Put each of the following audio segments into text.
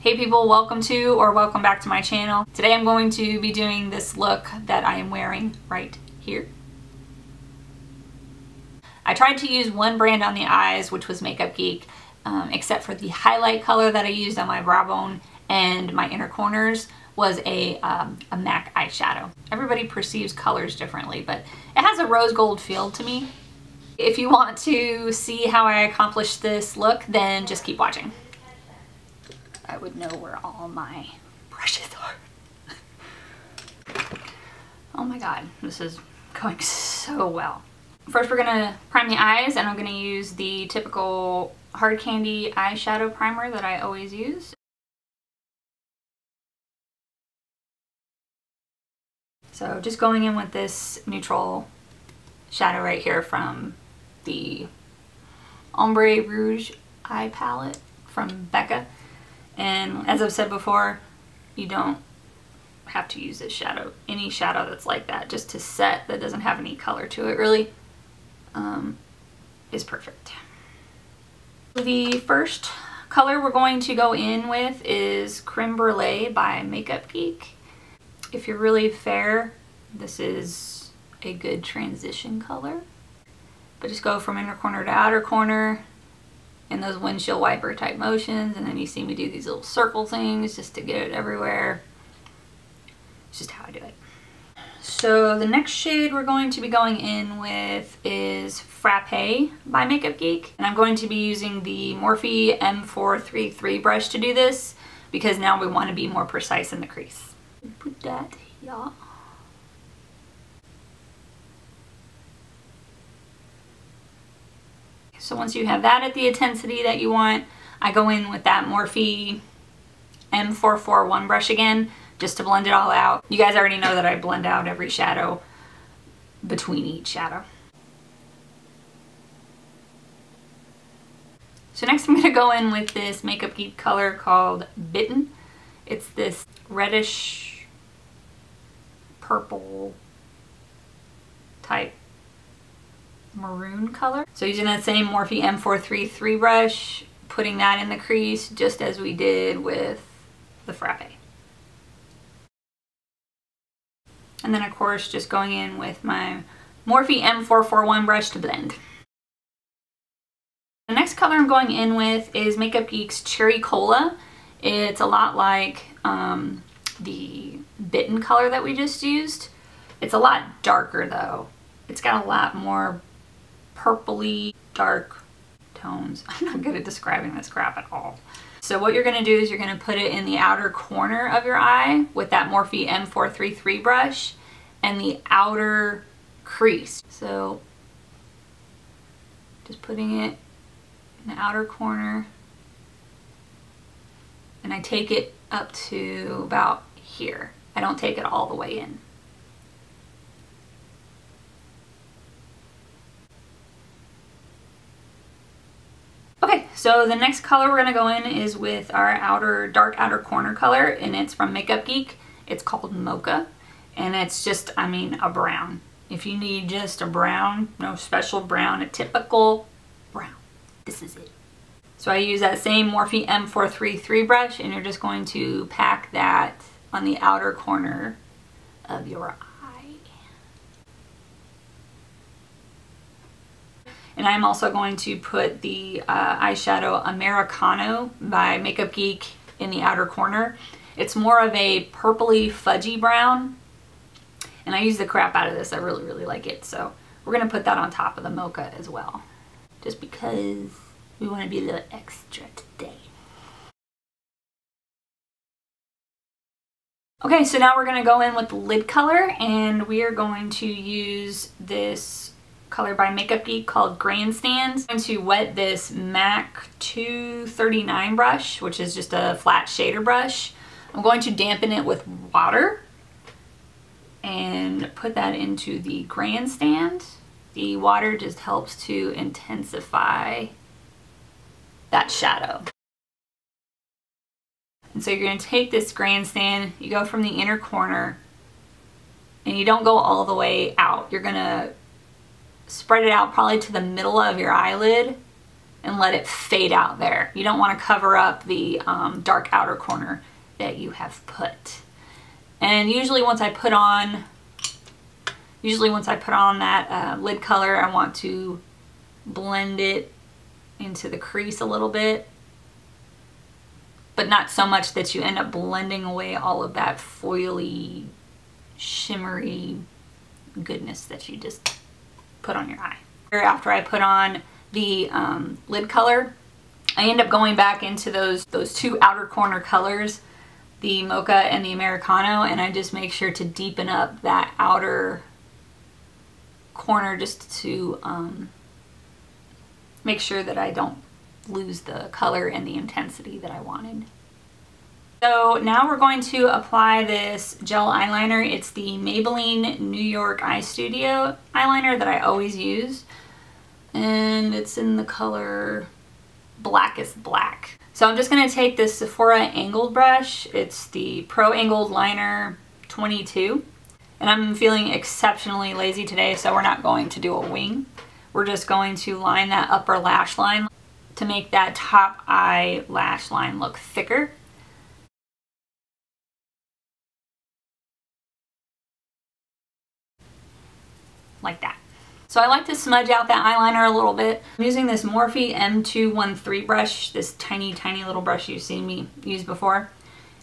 Hey people, welcome to or welcome back to my channel. Today I'm going to be doing this look that I am wearing right here. I tried to use one brand on the eyes, which was Makeup Geek, except for the highlight color that I used on my brow bone and my inner corners was a MAC eyeshadow. Everybody perceives colors differently, but it has a rose gold feel to me. If you want to see how I accomplished this look, then just keep watching. I would know where all my brushes are. Oh my god, this is going so well. First we're gonna prime the eyes, and I'm gonna use the typical hard candy eyeshadow primer that I always use. So just going in with this neutral shadow right here from the Ombre Rouge eye palette from Becca. And as I've said before, you don't have to use this shadow, any shadow that's like that, just to set that doesn't have any color to it really, is perfect. The first color we're going to go in with is Creme Brûlée by Makeup Geek. If you're really fair, this is a good transition color. But just go from inner corner to outer corner in those windshield wiper type motions, and then you see me do these little circle things just to get it everywhere. It's just how I do it. So the next shade we're going to be going in with is Frappe by Makeup Geek, and I'm going to be using the Morphe M441 brush to do this because now we want to be more precise in the crease. Put that here. So once you have that at the intensity that you want, I go in with that Morphe M441 brush again, just to blend it all out. You guys already know that I blend out every shadow between each shadow. So next I'm going to go in with this Makeup Geek color called Bitten. It's this reddish purple type maroon color. So using that same Morphe M441 brush, putting that in the crease just as we did with the Frappe. And then of course just going in with my Morphe M441 brush to blend. The next color I'm going in with is Makeup Geek's Cherry Cola. It's a lot like the Bitten color that we just used. It's a lot darker though. It's got a lot more purpley dark tones. I'm not good at describing this crap at all. So what you're going to do is you're going to put it in the outer corner of your eye with that Morphe M441 brush and the outer crease. So just putting it in the outer corner, and I take it up to about here. I don't take it all the way in. Okay, so the next color we're gonna go in is with our dark outer corner color, and it's from Makeup Geek. It's called Mocha, and it's just, I mean, a brown. If you need just a brown, no special brown, a typical brown, this is it. So I use that same Morphe M441 brush, and you're just going to pack that on the outer corner of your eye. And I'm also going to put the eyeshadow Americano by Makeup Geek in the outer corner. It's more of a purpley fudgy brown, and I use the crap out of this. I really, really like it. So we're going to put that on top of the Mocha as well, just because we want to be a little extra today. Okay, so now we're going to go in with the lid color, and we are going to use this color by Makeup Geek called Grandstand. I'm going to wet this MAC 239 brush, which is just a flat shader brush. I'm going to dampen it with water and put that into the Grandstand. The water just helps to intensify that shadow. And so you're going to take this Grandstand, you go from the inner corner, and you don't go all the way out. You're going to spread it out probably to the middle of your eyelid and let it fade out there. You don't want to cover up the dark outer corner that you have put. And usually once I put on that lid color, I want to blend it into the crease a little bit, but not so much that you end up blending away all of that foily, shimmery goodness that you just put on your eye. After I put on the lid color, I end up going back into those two outer corner colors, the Mocha and the Americano, and I just make sure to deepen up that outer corner just to make sure that I don't lose the color and the intensity that I wanted. So now we're going to apply this gel eyeliner. It's the Maybelline New York Eye-studio eyeliner that I always use, and it's in the color Blackest Black. So I'm just going to take this Sephora angled brush. It's the Pro Angled Liner 22. And I'm feeling exceptionally lazy today, so we're not going to do a wing. We're just going to line that upper lash line to make that top eye lash line look thicker. Like that. So I like to smudge out that eyeliner a little bit. I'm using this Morphe M441 brush, this tiny little brush you've seen me use before.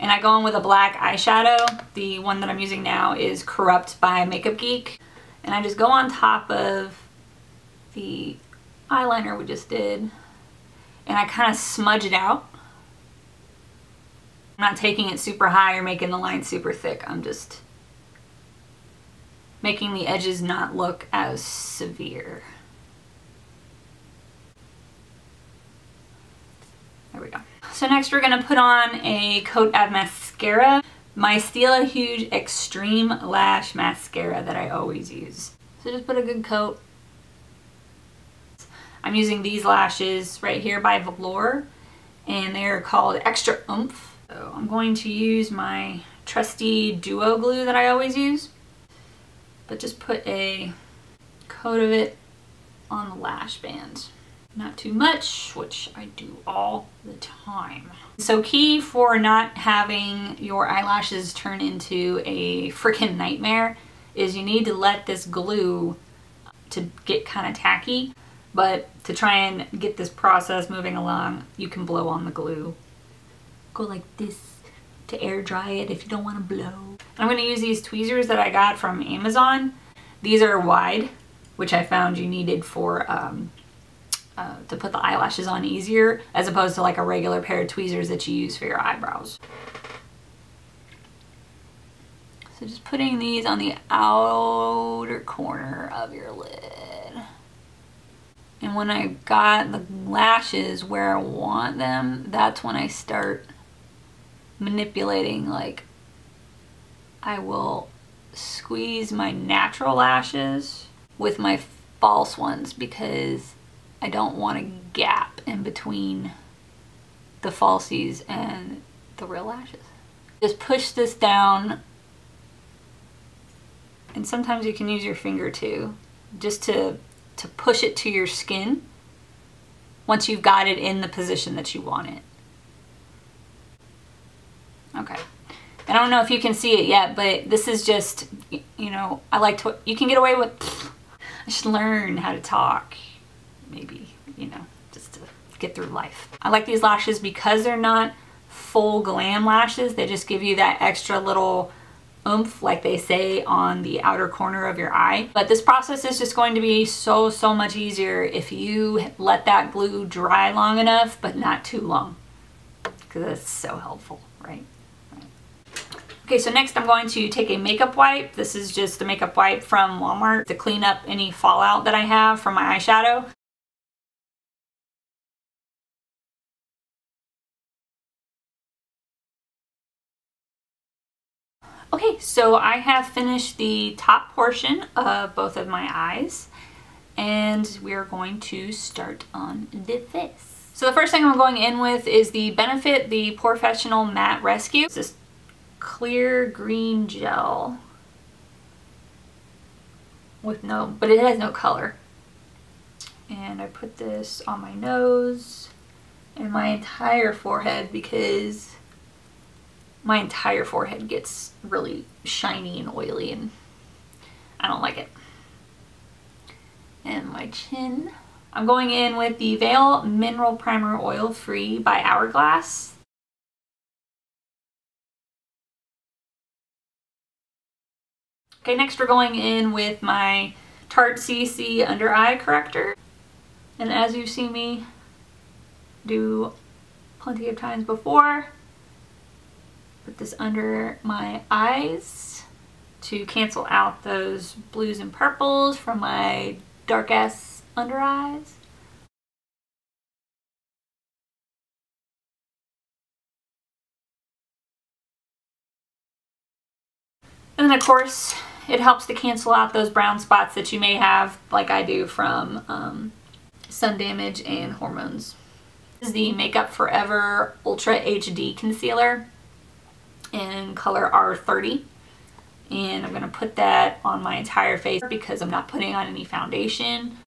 And I go in with a black eyeshadow. The one that I'm using now is Corrupt by Makeup Geek. And I just go on top of the eyeliner we just did, and I kind of smudge it out. I'm not taking it super high or making the line super thick. I'm just making the edges not look as severe. There we go. So next we're going to put on a coat of mascara. My Stila Huge Extreme Lash Mascara that I always use. So just put a good coat. I'm using these lashes right here by Velour, and they're called Extra Oomph. So I'm going to use my trusty duo glue that I always use, but just put a coat of it on the lash band. Not too much, which I do all the time. So key for not having your eyelashes turn into a freaking nightmare is you need to let this glue to get kind of tacky, but to try and get this process moving along, you can blow on the glue. Go like this to air dry it if you don't want to blow. I'm going to use these tweezers that I got from Amazon. These are wide, which I found you needed for to put the eyelashes on easier, as opposed to like a regular pair of tweezers that you use for your eyebrows. So just putting these on the outer corner of your lid. And when I got the lashes where I want them, that's when I start manipulating. Like, I will squeeze my natural lashes with my false ones because I don't want a gap in between the falsies and the real lashes. Just push this down, and sometimes you can use your finger too, just to push it to your skin once you've got it in the position that you want it. Okay. I don't know if you can see it yet, but this is just, you know, I like to, you can get away with, I should learn how to talk. Maybe, you know, just to get through life. I like these lashes because they're not full glam lashes. They just give you that extra little oomph, like they say, on the outer corner of your eye. But this process is just going to be so much easier if you let that glue dry long enough, but not too long, because that's so helpful, right? Okay, so next I'm going to take a makeup wipe. This is just a makeup wipe from Walmart to clean up any fallout that I have from my eyeshadow. Okay, so I have finished the top portion of both of my eyes, and we're going to start on the face. So the first thing I'm going in with is the Benefit the Porfessional Matte Rescue. It's this clear green gel with but it has no color. And I put this on my nose and my entire forehead because my entire forehead gets really shiny and oily and I don't like it. And my chin. I'm going in with the Veil Mineral Primer Oil Free by Hourglass. Okay, next we're going in with my Tarte CC Under Eye Corrector. And as you've seen me do plenty of times before, put this under my eyes to cancel out those blues and purples from my dark ass under eyes. And then of course it helps to cancel out those brown spots that you may have, like I do from sun damage and hormones. This is the Makeup Forever Ultra HD Concealer in color R30. And I'm going to put that on my entire face because I'm not putting on any foundation.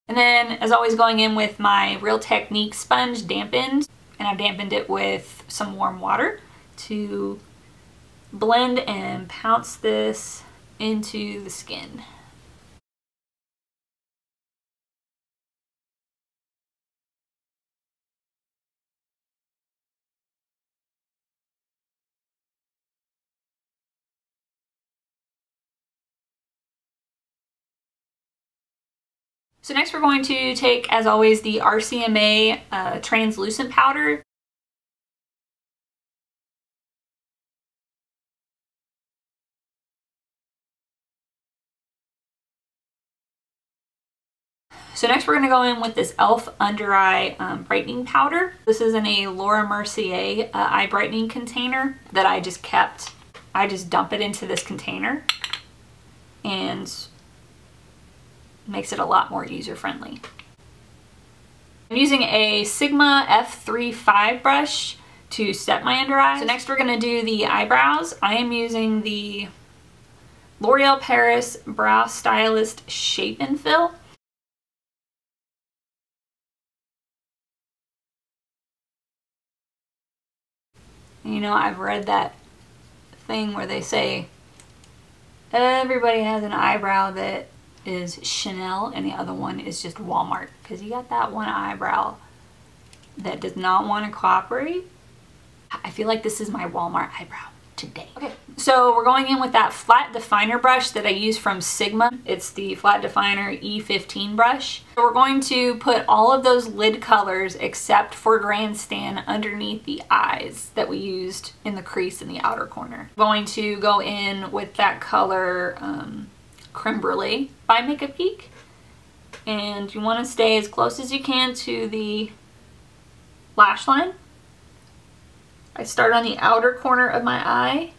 And then, as always, going in with my Real Technique sponge dampened, and I've dampened it with some warm water to blend and pounce this into the skin. So next we're going to take, as always, the RCMA translucent powder. So next we're going to go in with this e.l.f. Under Eye brightening powder. This is in a Laura Mercier eye brightening container that I just kept. I just dump it into this container and makes it a lot more user-friendly. I'm using a Sigma F35 brush to set my under eye. So next we're going to do the eyebrows. I am using the L'Oreal Paris Brow Stylist Shape and Fill. And you know, I've read that thing where they say everybody has an eyebrow that is Chanel and the other one is just Walmart, because you got that one eyebrow that does not want to cooperate. I feel like this is my Walmart eyebrow today. Okay, so we're going in with that flat definer brush that I use from Sigma. It's the Flat Definer E15 brush. So we're going to put all of those lid colors except for Grandstand underneath the eyes that we used in the crease in the outer corner. I'm going to go in with that color Creme Brûlée by Makeup Geek, and you want to stay as close as you can to the lash line. I start on the outer corner of my eye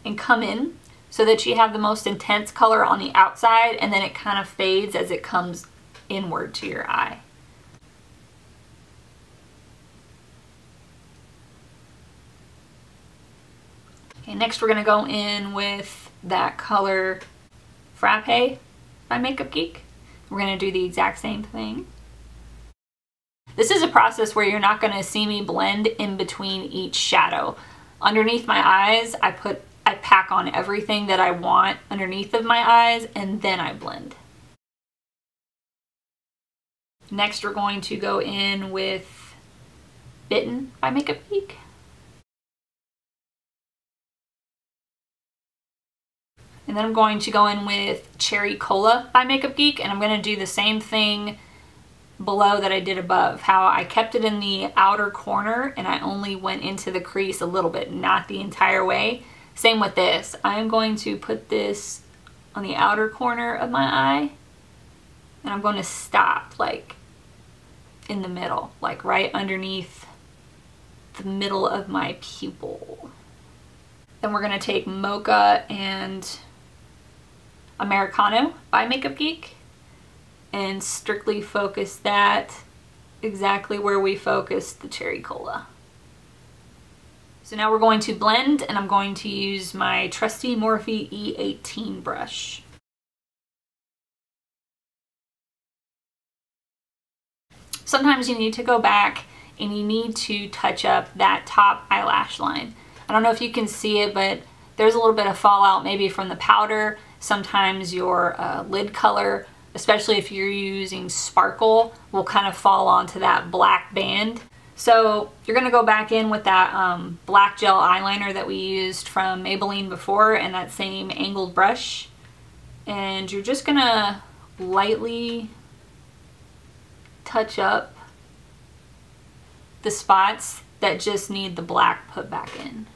and come in so that you have the most intense color on the outside, and then it kind of fades as it comes inward to your eye. Okay, next we're going to go in with that color Frappe by Makeup Geek. We're going to do the exact same thing. This is a process where you're not going to see me blend in between each shadow. Underneath my eyes, I pack on everything that I want underneath of my eyes, and then I blend. Next, we're going to go in with Bitten by Makeup Geek. And then I'm going to go in with Cherry Cola by Makeup Geek, and I'm going to do the same thing below that I did above, how I kept it in the outer corner and I only went into the crease a little bit, not the entire way. Same with this. I'm going to put this on the outer corner of my eye, and I'm going to stop like in the middle, like right underneath the middle of my pupil. Then we're going to take Mocha and Americano by Makeup Geek and strictly focus that exactly where we focused the cherry cola. So now we're going to blend, and I'm going to use my trusty Morphe E18 brush. Sometimes you need to go back and you need to touch up that top eyelash line. I don't know if you can see it, but there's a little bit of fallout maybe from the powder. Sometimes your lid color, especially if you're using sparkle, will kind of fall onto that black band. So you're going to go back in with that black gel eyeliner that we used from Maybelline before and that same angled brush. And you're just going to lightly touch up the spots that just need the black put back in.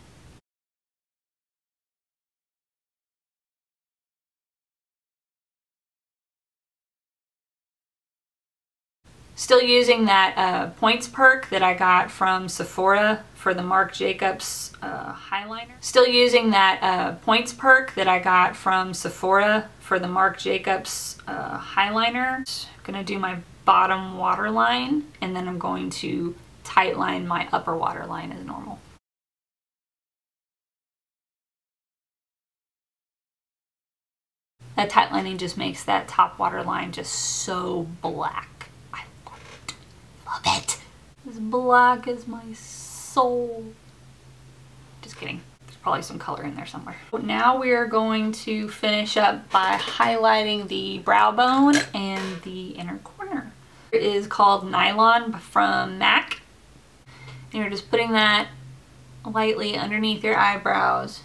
Still using that points perk that I got from Sephora for the Marc Jacobs eyeliner. Still using that points perk that I got from Sephora for the Marc Jacobs eyeliner. Gonna do my bottom waterline, and then I'm going to tight line my upper waterline as normal. That tight lining just makes that top waterline just so black. Love it. As black as my soul. Just kidding. There's probably some color in there somewhere. Now we are going to finish up by highlighting the brow bone and the inner corner. It is called Nylon from MAC. And you're just putting that lightly underneath your eyebrows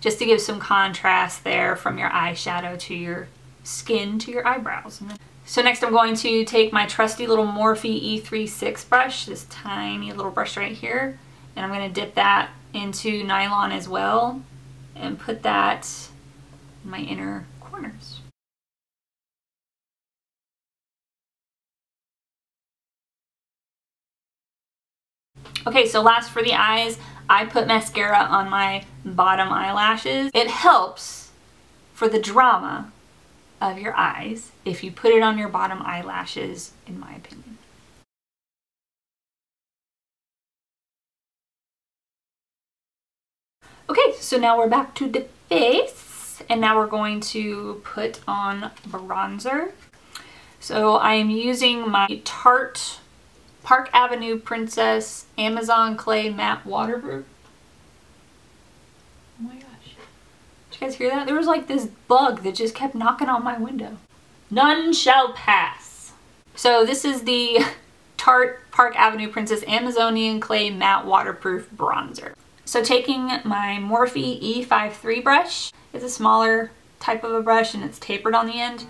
just to give some contrast there from your eyeshadow to your skin to your eyebrows. So next I'm going to take my trusty little Morphe E36 brush, this tiny little brush right here, and I'm going to dip that into nylon as well and put that in my inner corners. Okay, so last for the eyes, I put mascara on my bottom eyelashes. It helps for the drama of your eyes if you put it on your bottom eyelashes, in my opinion. Okay, so now we're back to the face, and now we're going to put on bronzer. So I am using my Tarte Park Avenue Princess Amazon Clay Matte Waterproof. Oh my gosh. Did you guys hear that? There was like this bug that just kept knocking on my window. None shall pass. So this is the Tarte Park Avenue Princess Amazonian Clay Matte Waterproof Bronzer. So taking my Morphe E53 brush, it's a smaller type of a brush and it's tapered on the end.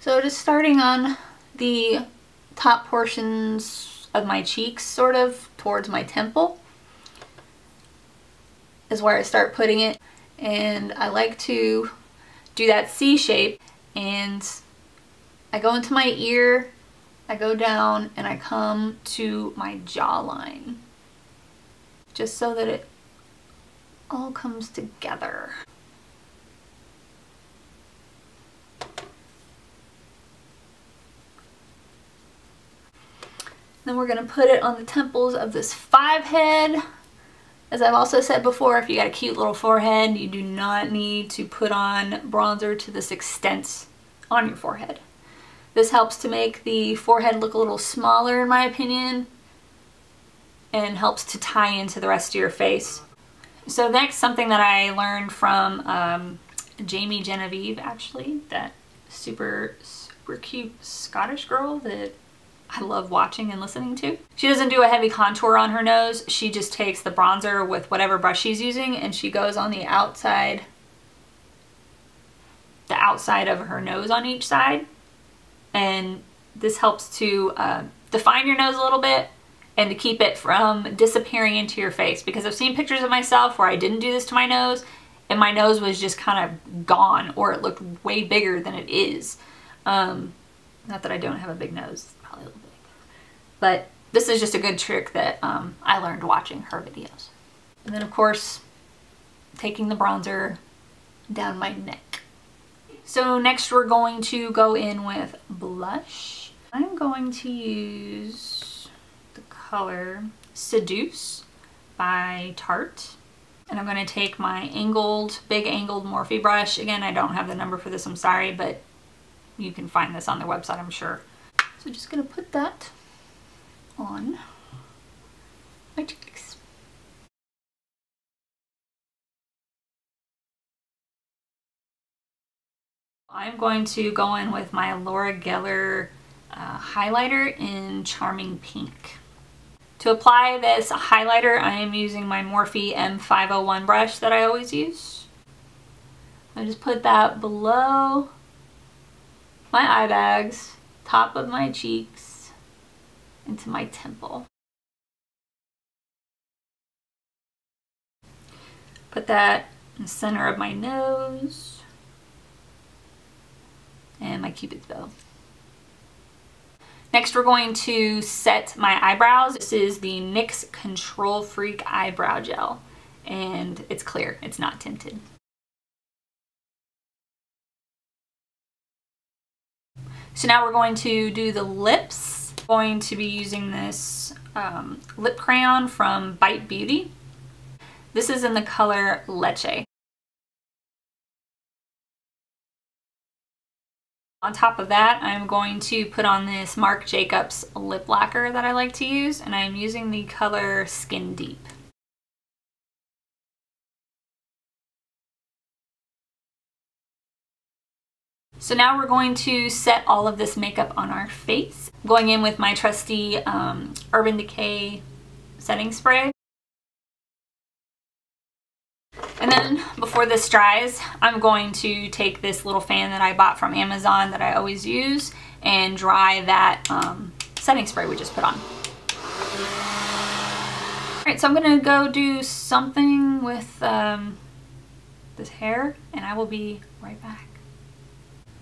So just starting on the top portions of my cheeks, sort of towards my temple, is where I start putting it. And I like to do that C shape, and I go into my ear, I go down, and I come to my jawline, just so that it all comes together. Then we're going to put it on the temples of this 5 head. As I've also said before, if you got a cute little forehead, you do not need to put on bronzer to this extent on your forehead. This helps to make the forehead look a little smaller, in my opinion, and helps to tie into the rest of your face. So next, something that I learned from Jamie Genevieve, actually, that super cute Scottish girl that I love watching and listening to. She doesn't do a heavy contour on her nose. She just takes the bronzer with whatever brush she's using and she goes on the outside of her nose on each side. And this helps to define your nose a little bit and to keep it from disappearing into your face. Because I've seen pictures of myself where I didn't do this to my nose and my nose was just kind of gone, or it looked way bigger than it is. Not that I don't have a big nose. A little bit. But this is just a good trick that I learned watching her videos. And then of course taking the bronzer down my neck. So next we're going to go in with blush. I'm going to use the color Seduce by Tarte. And I'm going to take my big angled Morphe brush. Again, I don't have the number for this, I'm sorry, but you can find this on their website, I'm sure. So just going to put that on my cheeks. I'm going to go in with my L'Oreal highlighter in Charming Pink. To apply this highlighter, I am using my Morphe M441 brush that I always use. I just put that below my eye bags, top of my cheeks, into my temple. Put that in the center of my nose and my cupid's bow. Next, we're going to set my eyebrows. This is the NYX Control Freak Eyebrow Gel, and it's clear, it's not tinted. So now we're going to do the lips. I'm going to be using this lip crayon from Bite Beauty. This is in the color Leche. On top of that, I'm going to put on this Marc Jacobs lip lacquer that I like to use, and I'm using the color Skin Deep. So now we're going to set all of this makeup on our face. I'm going in with my trusty Urban Decay setting spray. And then before this dries, I'm going to take this little fan that I bought from Amazon that I always use and dry that setting spray we just put on. Alright, so I'm going to go do something with this hair, and I will be right back.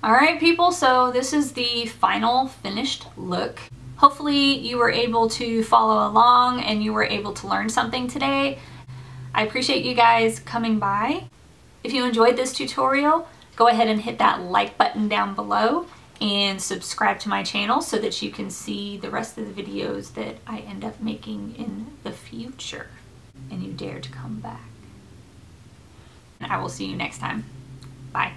Alright people, so this is the final finished look. Hopefully you were able to follow along and you were able to learn something today. I appreciate you guys coming by. If you enjoyed this tutorial, go ahead and hit that like button down below and subscribe to my channel so that you can see the rest of the videos that I end up making in the future and you dare to come back. And I will see you next time. Bye.